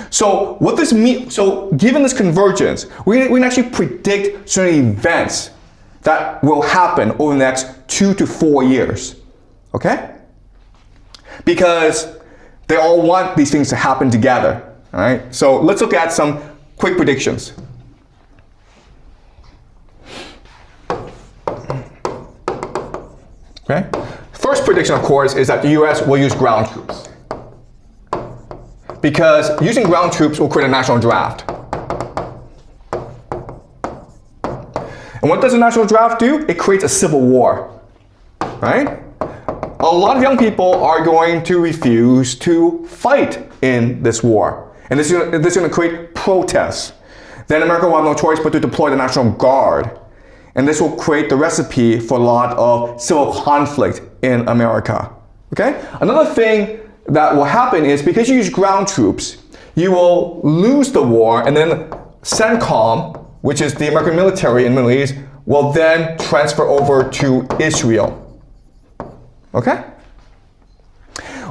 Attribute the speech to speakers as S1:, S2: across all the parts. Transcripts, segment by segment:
S1: So what this means, so given this convergence, we can actually predict certain events that will happen over the next 2 to 4 years, okay? Because they all want these things to happen together, all right? So let's look at some quick predictions. Okay? First prediction, of course, is that the US will use ground troops. Because using ground troops will create a national draft. And what does a national draft do? It creates a civil war, right? A lot of young people are going to refuse to fight in this war. And this is going to create protests. Then America will have no choice but to deploy the National Guard. And this will create the recipe for a lot of civil conflict in America, okay? Another thing that will happen is because you use ground troops, you will lose the war, and then CENTCOM, which is the American military in the Middle East, will then transfer over to Israel. Okay?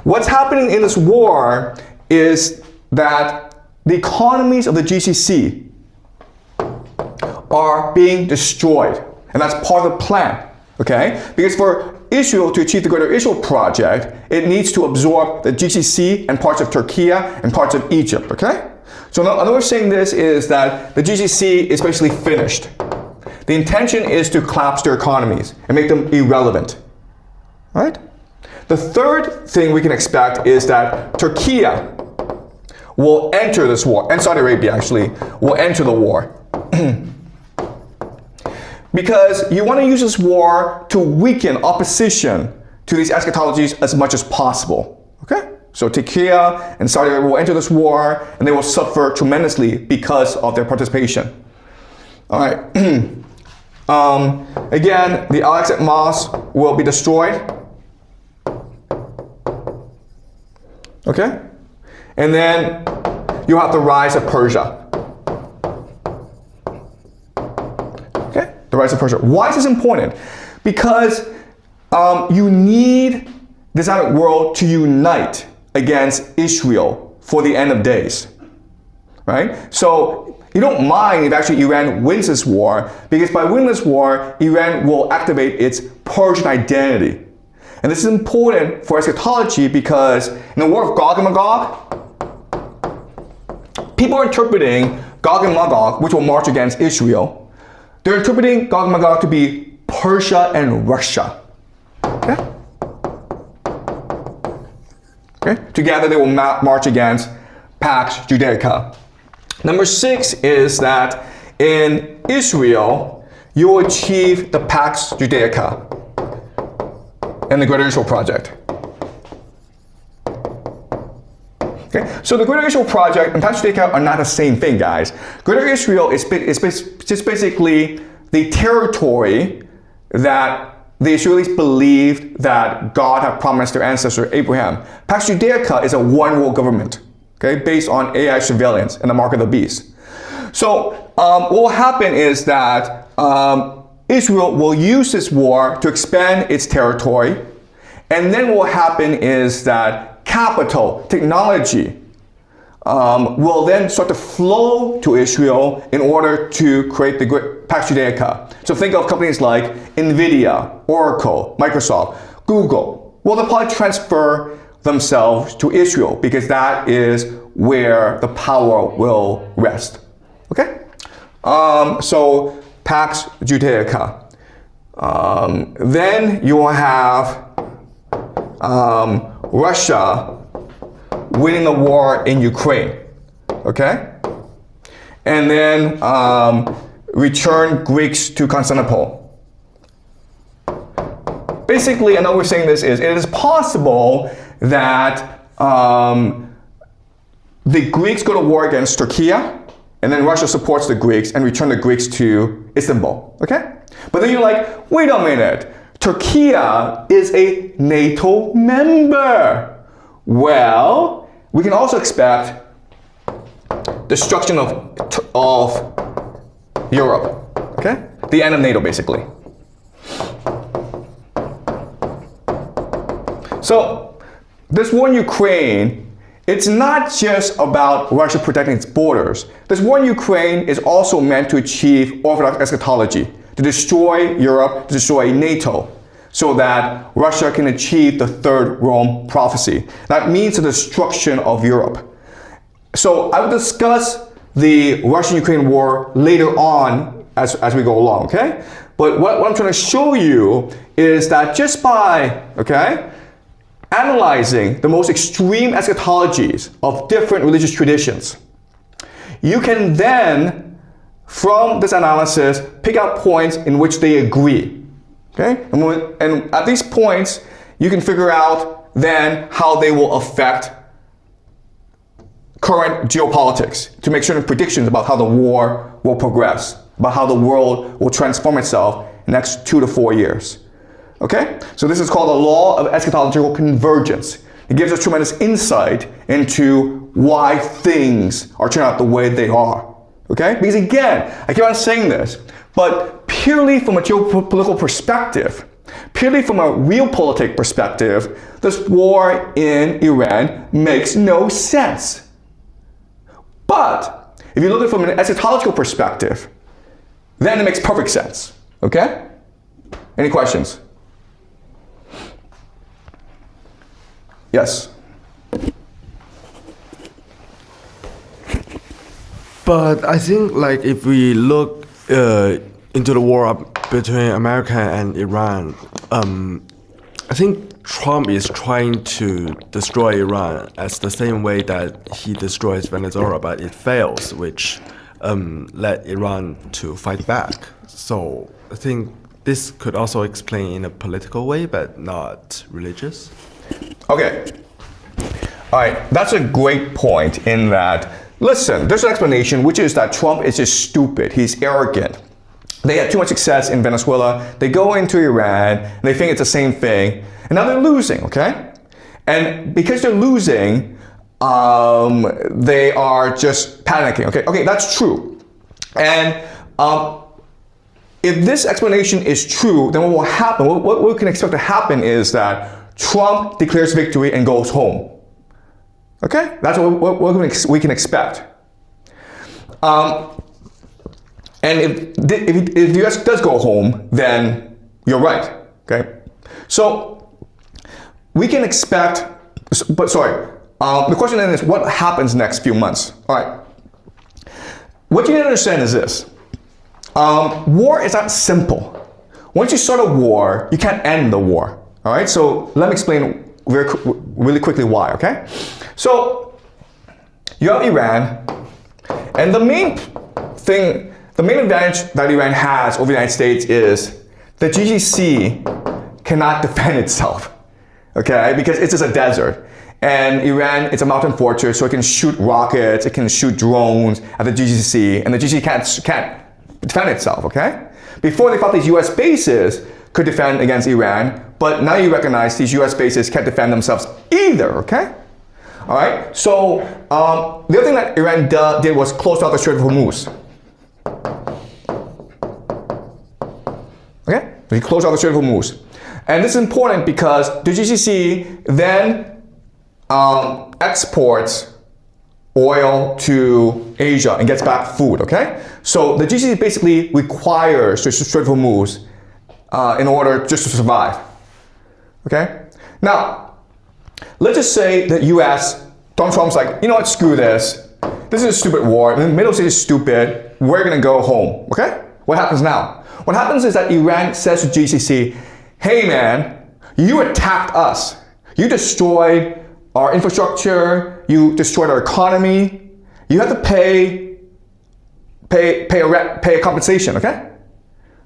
S1: What's happening in this war is that the economies of the GCC are being destroyed, and that's part of the plan, okay? Because for Israel to achieve the Greater Israel Project, it needs to absorb the GCC and parts of Turkey and parts of Egypt, okay? So another way of saying this is that the GCC is basically finished. The intention is to collapse their economies and make them irrelevant, right? The third thing we can expect is that Turkey will enter this war, and Saudi Arabia actually, will enter the war. Because you want to use this war to weaken opposition to these eschatologies as much as possible, okay? So Turkey and Saudi Arabia will enter this war, and they will suffer tremendously because of their participation. All right. Again, the Al-Aqsa Mosque will be destroyed. Okay? And then you have the rise of Persia. Okay? The rise of Persia. Why is this important? Because you need the Islamic world to unite against Israel for the end of days. Right? So you don't mind if actually Iran wins this war, because by winning this war, Iran will activate its Persian identity. And this is important for eschatology because in the war of Gog and Magog, people are interpreting Gog and Magog, which will march against Israel. They're interpreting Gog and Magog to be Persia and Russia. Okay? Okay? Together they will march against Pax Judaica. Number 6 is that in Israel, you will achieve the Pax Judaica and the Greater Israel Project. Okay, so the Greater Israel Project and Pax Judaica are not the same thing, guys. Greater Israel is just basically the territory that the Israelis believed that God had promised their ancestor Abraham. Pax Judaica is a one world government, okay, based on AI surveillance and the mark of the beast. So what will happen is that Israel will use this war to expand its territory, and then what will happen is that capital, technology, will then start to flow to Israel in order to create the Pax Judaica. So think of companies like NVIDIA, Oracle, Microsoft, Google. Well, they'll probably transfer themselves to Israel because that is where the power will rest. Okay? So Pax Judaica. Then you will have Russia winning the war in Ukraine. Okay? And then return Greeks to Constantinople. Basically, another way of saying this is it is possible that the Greeks go to war against Turkey, and then Russia supports the Greeks and return the Greeks to Istanbul, okay? But then you're like, wait a minute, Turkey is a NATO member. Well, we can also expect destruction of Europe, okay? The end of NATO, basically. So, this war in Ukraine it's not just about Russia protecting its borders. This war in Ukraine is also meant to achieve orthodox eschatology, to destroy Europe, to destroy NATO, so that Russia can achieve the third Rome prophecy. That means the destruction of Europe. So I will discuss the Russian-Ukraine war later on as we go along, okay? But what I'm trying to show you is that just by, okay, analyzing the most extreme eschatologies of different religious traditions, you can then, from this analysis, pick out points in which they agree. Okay? And at these points, you can figure out then how they will affect current geopolitics to make certain predictions about how the war will progress, about how the world will transform itself in the next 2 to 4 years. Okay? So this is called the law of eschatological convergence. It gives us tremendous insight into why things are turning out the way they are. Okay? Because again, I keep on saying this, but purely from a geopolitical perspective, purely from a realpolitik perspective, this war in Iran makes no sense. But if you look at it from an eschatological perspective, then it makes perfect sense. Okay? Any questions? Yes.
S2: But I think, like, if we look into the war between America and Iran, I think Trump is trying to destroy Iran as the same way that he destroys Venezuela, but it fails, which led Iran to fight back. So I think this could also explain in a political way, but not religious.
S1: Okay. All right. That's a great point in that, listen, there's an explanation, which is that Trump is just stupid. He's arrogant. They had too much success in Venezuela. They go into Iran, and they think it's the same thing. And now they're losing, okay? And because they're losing, they are just panicking, okay? Okay, that's true. And if this explanation is true, then what will happen, what we can expect to happen is that Trump declares victory and goes home. Okay? That's what we can expect. And if the US does go home, then you're right. Okay? So we can expect, but sorry, the question then is what happens next few months? All right. What you need to understand is this. War is not simple. Once you start a war, you can't end the war. All right, so let me explain really quickly why, okay? So you have Iran, and the main advantage that Iran has over the United States is the GCC cannot defend itself, okay? Because it's just a desert. And Iran, it's a mountain fortress, so it can shoot rockets, it can shoot drones at the GCC, and the GCC can't defend itself, okay? Before they thought these US bases could defend against Iran, but now you recognize these US bases can't defend themselves either, okay? All right, so the other thing that Iran did was close out the Strait of Hormuz. Okay, so he closed out the Strait of Hormuz. And this is important because the GCC then exports oil to Asia and gets back food, okay? So the GCC basically requires the Strait of Hormuz in order just to survive, okay? Now, let's just say that US, Donald Trump's like, you know what, screw this. This is a stupid war, the Middle East is stupid, we're gonna go home, okay? What happens now? What happens is that Iran says to GCC, hey man, you attacked us. You destroyed our infrastructure, you destroyed our economy, you have to pay a compensation, okay?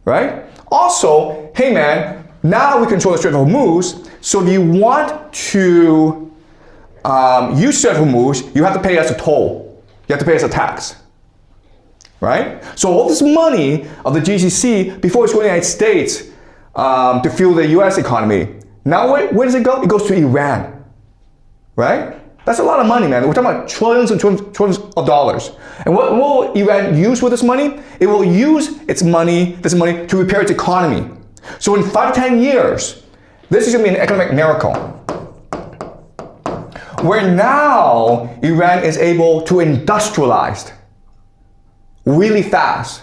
S1: Right? Also, hey man, now we control the Strait of Hormuz, so if you want to use Strait of Hormuz, you have to pay us a toll. You have to pay us a tax. Right? So all this money of the GCC, before it's going to the United States to fuel the US economy, now where does it go? It goes to Iran. Right? That's a lot of money, man. We're talking about trillions and trillions of dollars. And what will Iran use with this money? It will use this money to repair its economy. So in 5 to 10 years, this is going to be an economic miracle. where now Iran is able to industrialize really fast.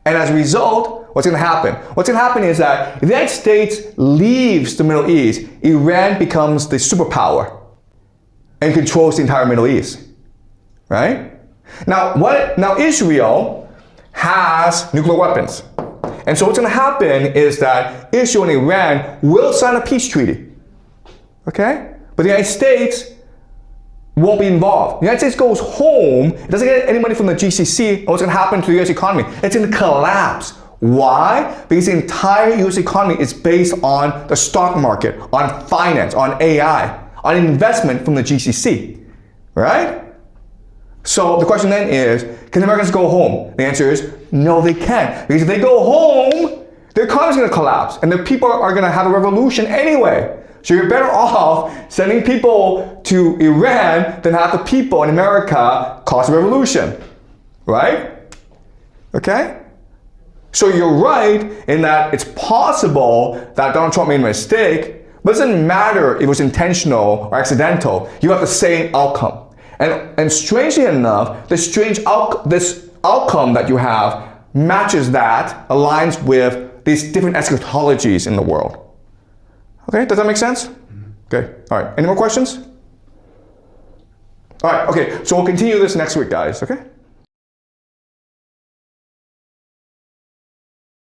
S1: And as a result, what's going to happen? What's going to happen is that the United States leaves the Middle East, Iran becomes the superpower and controls the entire Middle East, right? Now Israel has nuclear weapons. And so what's going to happen is that Israel and Iran will sign a peace treaty, okay? But the United States won't be involved. The United States goes home, it doesn't get any money from the GCC, and what's going to happen to the US economy? It's going to collapse. Why? Because the entire US economy is based on the stock market, on finance, on AI, on investment from the GCC, right? So the question then is, can the Americans go home? The answer is, no, they can't. Because if they go home, their economy is going to collapse, and the people are going to have a revolution anyway. So you're better off sending people to Iran than have the people in America cause a revolution, right? Okay? So you're right in that it's possible that Donald Trump made a mistake, but it doesn't matter if it was intentional or accidental. You have the same outcome. And strangely enough, this outcome that you have matches that, aligns with these different eschatologies in the world. Okay, does that make sense? Okay, all right. Any more questions? All right, okay, so we'll continue this next week, guys, okay?